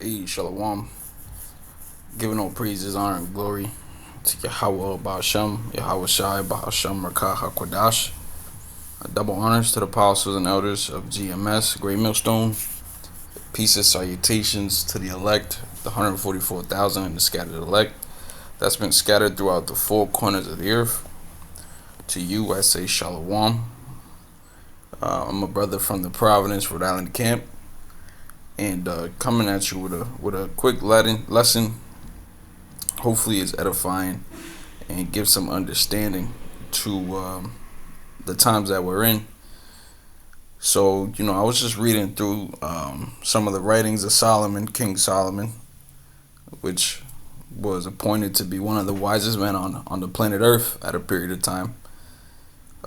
Hey, Shalom. Giving all praises, honor, and glory to Yahweh Ba'ashem, Yahweh Shai Ba'ashem Rakah HaKodash. Double honors to the apostles and elders of GMS, Great Millstone. Peace and salutations to the elect, the 144,000 and the scattered elect that's been scattered throughout the four corners of the earth. To you, I say Shalom. I'm a brother from the Providence, Rhode Island camp, and coming at you with a quick lesson. Hopefully, it's edifying and give some understanding to the times that we're in. So, I was just reading through some of the writings of Solomon, King Solomon, which was appointed to be one of the wisest men on the planet Earth at a period of time,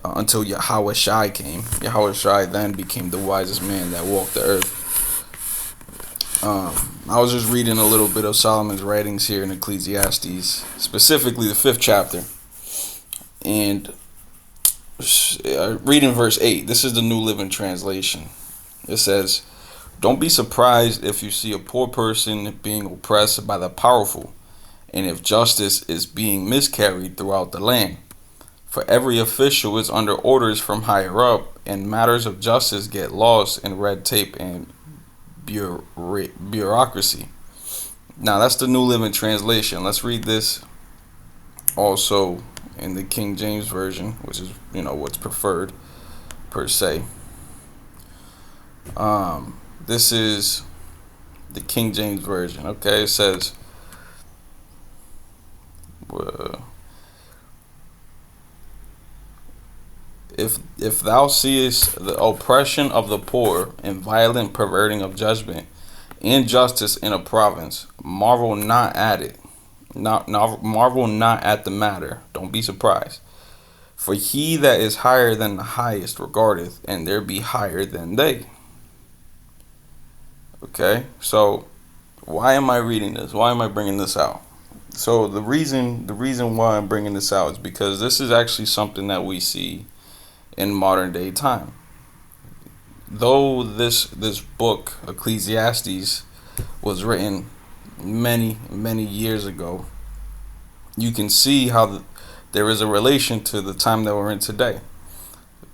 until Yahweh Shai came. Yahweh Shai then became the wisest man that walked the earth. I was just reading a little bit of Solomon's writings here in Ecclesiastes, specifically the 5th chapter, and reading verse 8. This is the New Living Translation. It says, "Don't be surprised if you see a poor person being oppressed by the powerful, and if justice is being miscarried throughout the land. For every official is under orders from higher up, and matters of justice get lost in red tape and bureaucracy." Now that's the New Living Translation. Let's read this also in the King James Version, which is what's preferred per se. This is the King James Version. Okay, it says, If thou seest the oppression of the poor and violent perverting of judgment, injustice in a province, marvel not at it. Marvel not at the matter. Don't be surprised. For he that is higher than the highest regardeth, and there be higher than they. Okay, so why am I reading this? Why am I bringing this out? So the reason why I'm bringing this out is because this is actually something that we see in modern day time. Though this book, Ecclesiastes, was written many years ago, you can see how there is a relation to the time that we're in today.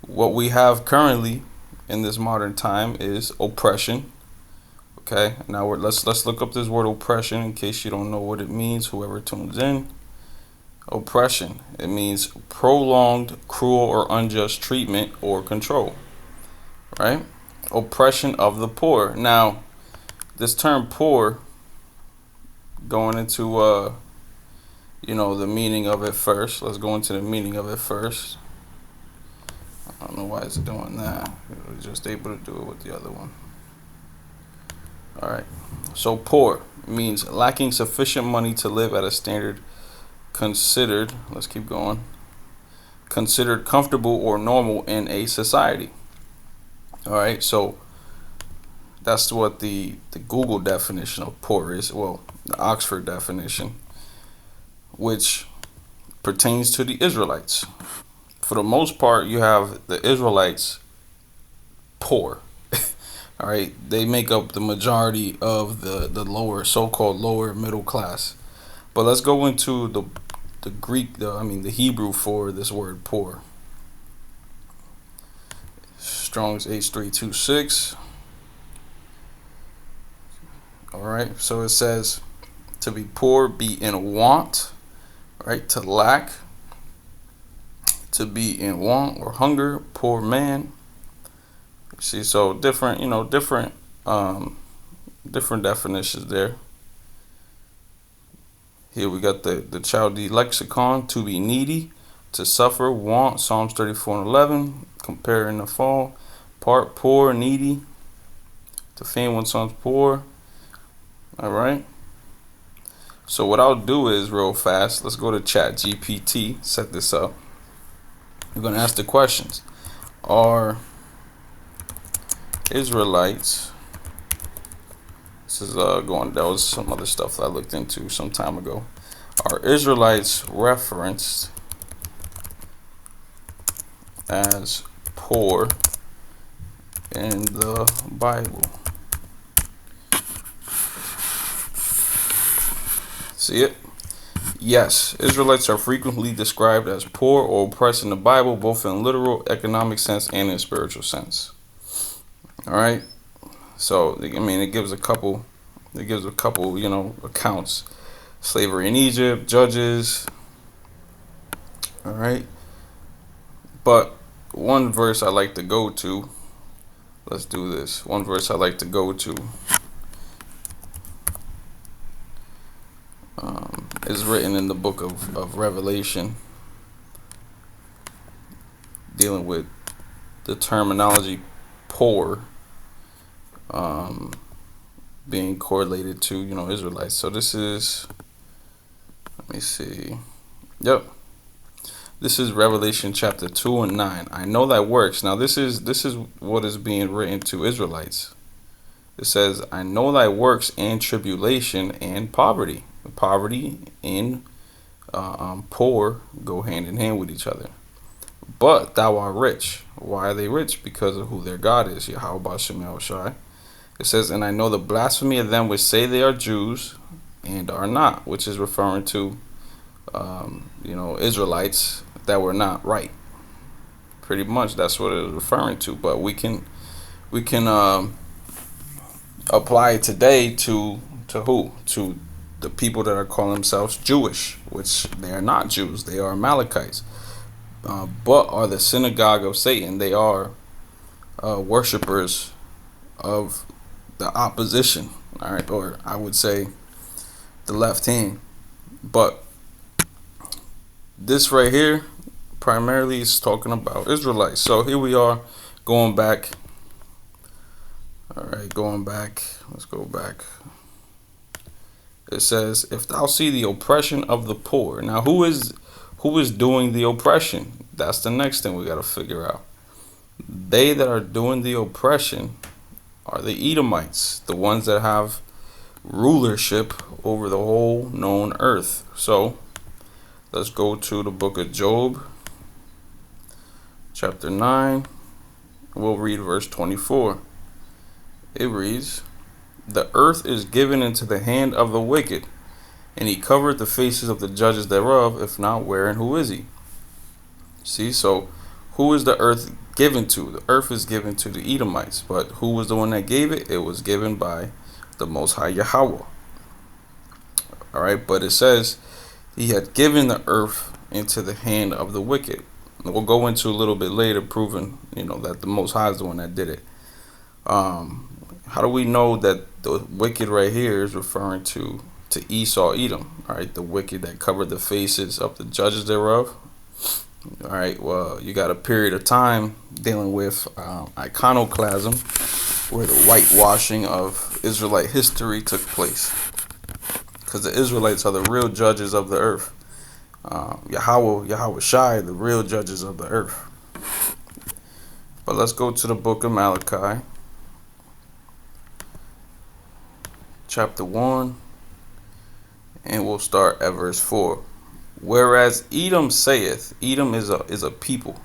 What we have currently in this modern time is oppression. Okay, now let's look up this word oppression in case you don't know what it means. Whoever tunes in. Oppression. It means prolonged, cruel, or unjust treatment or control. Right? Oppression of the poor. Now, this term poor, going into the meaning of it first. Let's go into the meaning of it first. I don't know why it's doing that. It was just able to do it with the other one. All right. So poor means lacking sufficient money to live at a standard considered comfortable or normal in a society. All right, so that's what the Google definition of poor is. Well, the Oxford definition, which pertains to the Israelites. For the most part, you have the Israelites poor. All right, they make up the majority of the lower, so-called lower middle class. But let's go into the Greek, the Hebrew for this word poor. Strong's H326. All right, so it says to be poor, be in want, right? To lack, to be in want or hunger, poor man. You see, so different definitions there. Here we got the Chaldee lexicon: to be needy, to suffer, want. Psalms 34:11, comparing the fall. Part poor, needy. To feign when someone's poor. All right. So what I'll do is real fast. Let's go to ChatGPT. Set this up. We're gonna ask the questions: are Israelites? This is that was some other stuff that I looked into some time ago. Are Israelites referenced as poor in the Bible? See it? Yes, Israelites are frequently described as poor or oppressed in the Bible, both in literal economic sense and in spiritual sense. All right. So I mean, it gives a couple. It gives a couple, accounts. Slavery in Egypt, Judges. All right. But one verse I like to go to. Let's do this. One verse I like to go to is written in the book of Revelation, dealing with the terminology poor being correlated to, Israelites. So this is, let me see. Yep. This is Revelation chapter 2 and 9. I know thy works. Now this is what is being written to Israelites. It says, I know thy works and tribulation and poverty. Poverty and poor go hand in hand with each other. But thou art rich. Why are they rich? Because of who their God is, Yahweh Bashem Yahushai. It says, and I know the blasphemy of them which say they are Jews and are not, which is referring to, Israelites that were not right. Pretty much that's what it is referring to. But we can apply it today to who? To the people that are calling themselves Jewish, which they are not Jews. They are Amalekites, but are the synagogue of Satan. They are worshippers of the opposition. All right, or I would say the left hand. But this right here primarily is talking about Israelites. So here we are going back. All right, going back. Let's go back. It says, if thou see the oppression of the poor. Now, who is doing the oppression? That's the next thing we got to figure out. They that are doing the oppression are the Edomites, the ones that have rulership over the whole known earth. So, let's go to the book of Job, chapter 9. We'll read verse 24. It reads, the earth is given into the hand of the wicked, and he covered the faces of the judges thereof. If not, where and who is he? See, so who is the earth given to? The earth is given to the Edomites, but who was the one that gave it? It was given by the Most High Yahweh. All right, but it says he had given the earth into the hand of the wicked. And we'll go into a little bit later, proving that the Most High is the one that did it. How do we know that the wicked right here is referring to Esau, Edom? All right, the wicked that covered the faces of the judges thereof. All right, well, you got a period of time dealing with iconoclasm, where the whitewashing of Israelite history took place, because the Israelites are the real judges of the earth. Yahweh Shai, the real judges of the earth. But let's go to the book of Malachi, chapter 1, and we'll start at verse 4. Whereas Edom saith, Edom is a people.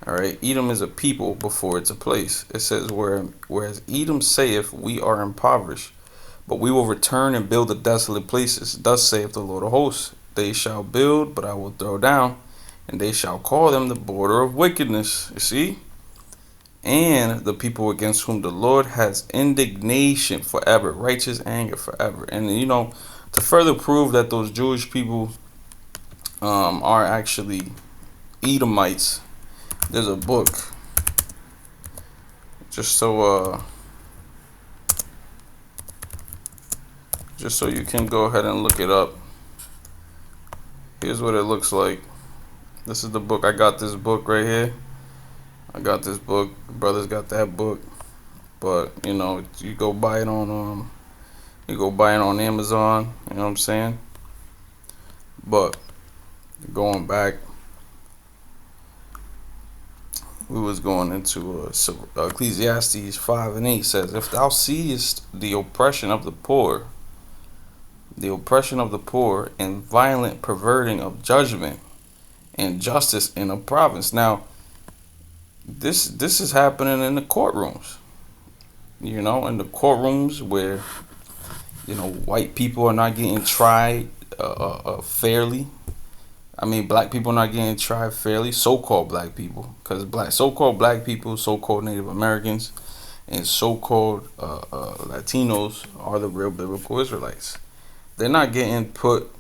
All right, Edom is a people before it's a place. It says, whereas Edom saith, we are impoverished, but we will return and build the desolate places. Thus saith the Lord of hosts, they shall build, but I will throw down, and they shall call them the border of wickedness. You see? And the people against whom the Lord has indignation forever, righteous anger forever. And to further prove that those Jewish people are actually Edomites, there's a book, just so you can go ahead and look it up. Here's what it looks like. This is the book. I got this book right here. I got this book. Brothers got that book. But you go buy it on Amazon. You know what I'm saying? But going back, we was going into Ecclesiastes 5 and 8 says, if thou seest the oppression of the poor, and violent perverting of judgment and justice in a province. Now, this is happening in the courtrooms. In the courtrooms where white people are not getting tried fairly. I mean, black people are not getting tried fairly. So-called black people, because so-called black people, so-called Native Americans, and so-called Latinos are the real biblical Israelites. They're not getting put.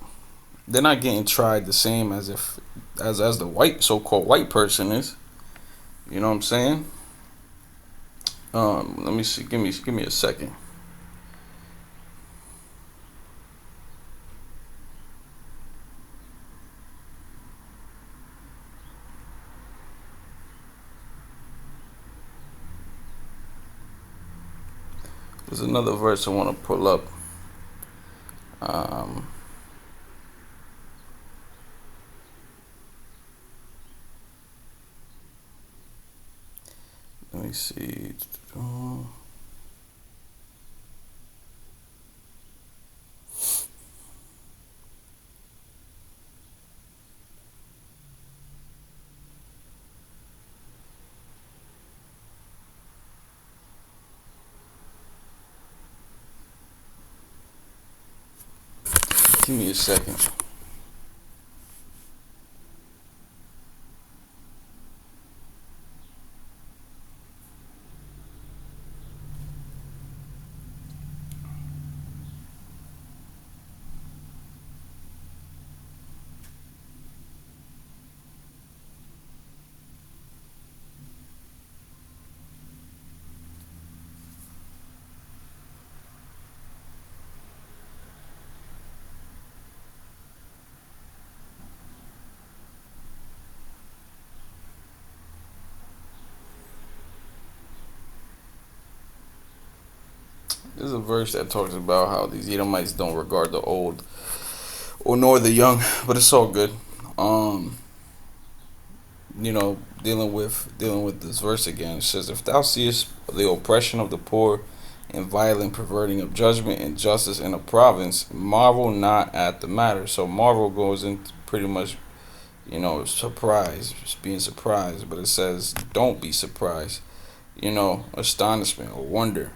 They're not getting tried the same as if as the white so-called white person is. You know what I'm saying? Let me see. Give me a second. There's another verse I want to pull up. Um, Let me see. Give me a second. There's a verse that talks about how these Edomites don't regard the old or nor the young, but it's all good. Um, dealing with this verse again. It says, "If thou seest the oppression of the poor, and violent perverting of judgment and justice in a province, marvel not at the matter." So marvel goes into pretty much, surprise, just being surprised. But it says, don't be surprised. Astonishment or wonder.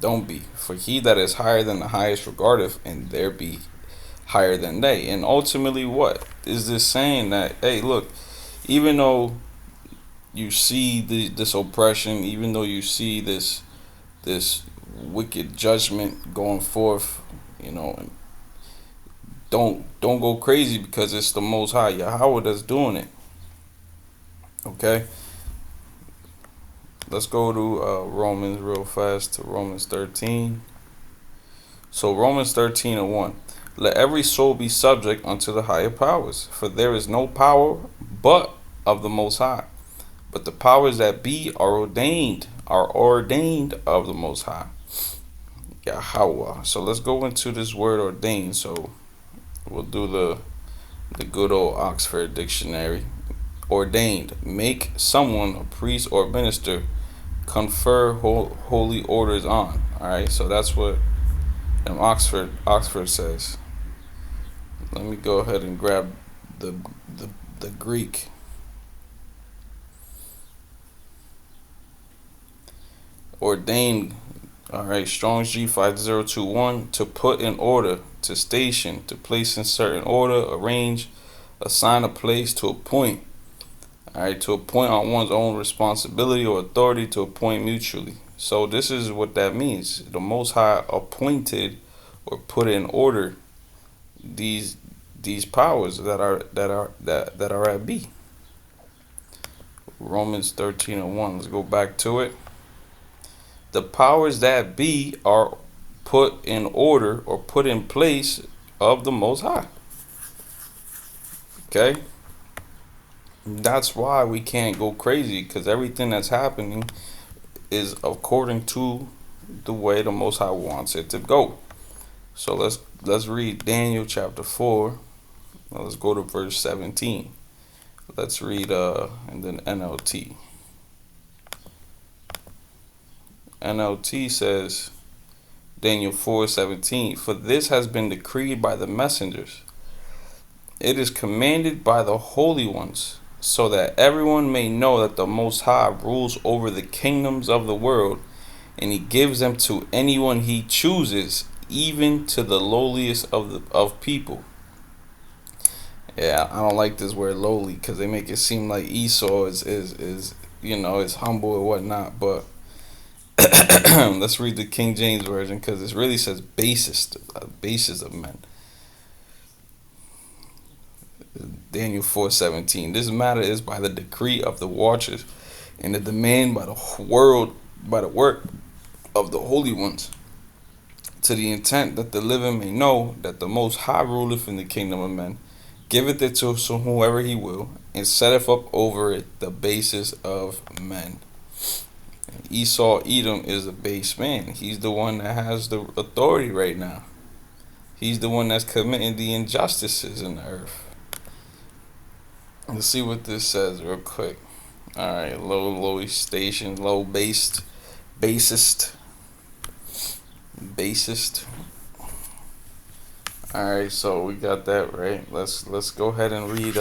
Don't be, for he that is higher than the highest regardeth, and there be higher than they. And ultimately, what is this saying? That, hey, look, even though you see this oppression, even though you see this wicked judgment going forth, and don't go crazy, because it's the Most High Yahweh that's doing it. Okay, let's go to Romans real fast, to Romans 13. So Romans 13:1. Let every soul be subject unto the higher powers, for there is no power but of the Most High. But the powers that be are ordained of the Most High, Yahweh. So let's go into this word ordained. So we'll do the good old Oxford Dictionary. Ordained, make someone a priest or minister, confer holy orders on. All right, so that's what Oxford says. Let me go ahead and grab the the Greek. Ordained. All right, Strong's G5021, to put in order, to station, to place in certain order, arrange, assign a place, to appoint. All right, to appoint on one's own responsibility or authority, to appoint mutually. So this is what that means. The Most High appointed or put in order these powers that are at B. Romans 13:1. Let's go back to it. The powers that be are put in order or put in place of the Most High. Okay? That's why we can't go crazy, because everything that's happening is according to the way the Most High wants it to go. So let's read Daniel chapter 4. Now let's go to verse 17. Let's read and then NLT. NLT says, Daniel 4:17, for this has been decreed by the messengers. It is commanded by the holy ones, so that everyone may know that the Most High rules over the kingdoms of the world, and he gives them to anyone he chooses, even to the lowliest of people. Yeah, I don't like this word lowly because they make it seem like Esau is is humble or whatnot. But let's read the King James version because it really says basest, basest of men. Daniel 4:17. This matter is by the decree of the watchers, and the demand by the work of the holy ones, to the intent that the living may know that the Most High ruleth in the kingdom of men, giveth it to whoever he will, and setteth up over it the basis of men. Esau Edom is a base man. He's the one that has the authority right now. He's the one that's committing the injustices in the earth. Let's see what this says real quick. Alright, low station, low based, basest. Bassist. All right, so we got that right. Let's go ahead and read.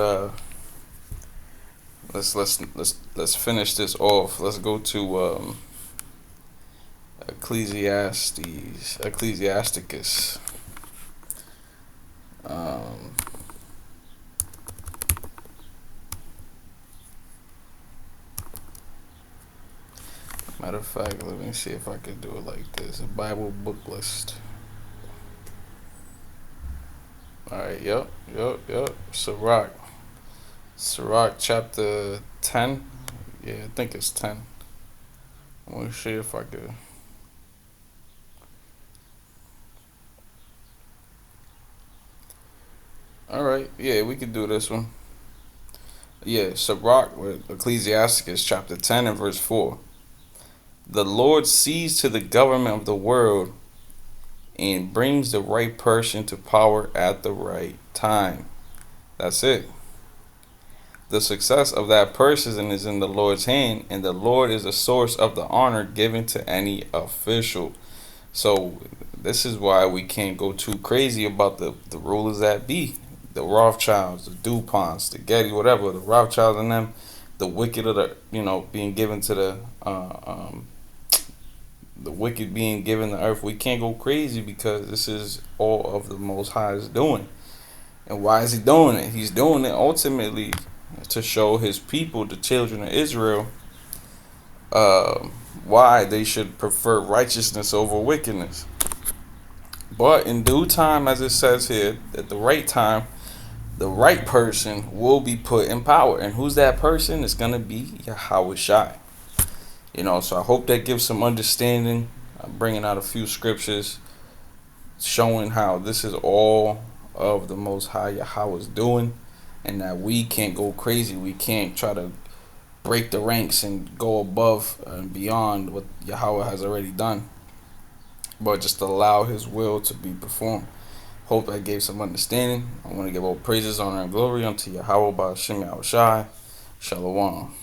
Let's finish this off. Let's go to Ecclesiasticus. Matter of fact, let me see if I can do it like this. A Bible book list. Alright, yep. Sirach chapter 10. Yeah, I think it's 10. I'm gonna see if I could. Alright, yeah, we could do this one. Yeah, Sirach with Ecclesiasticus chapter 10 and verse 4. The Lord sees to the government of the world and brings the right person to power at the right time. That's it. The success of that person is in the Lord's hand, and the Lord is the source of the honor given to any official. So this is why we can't go too crazy about the rulers that be. The Rothschilds, the DuPonts, the Getty, whatever, the Rothschilds and them, the wicked of being given to the wicked being given the earth. We can't go crazy because this is all of the Most High is doing. And why is he doing it? He's doing it ultimately to show his people, the children of Israel, why they should prefer righteousness over wickedness. But in due time, as it says here, at the right time, the right person will be put in power. And who's that person? It's going to be Yahweh Shai. So I hope that gives some understanding. I'm bringing out a few scriptures showing how this is all of the Most High Yahweh's doing, and that we can't go crazy. We can't try to break the ranks and go above and beyond what Yahweh has already done, but just allow his will to be performed. Hope I gave some understanding. I want to give all praises, honor, and glory unto Yahweh by Hashem Yahushai. Shalom.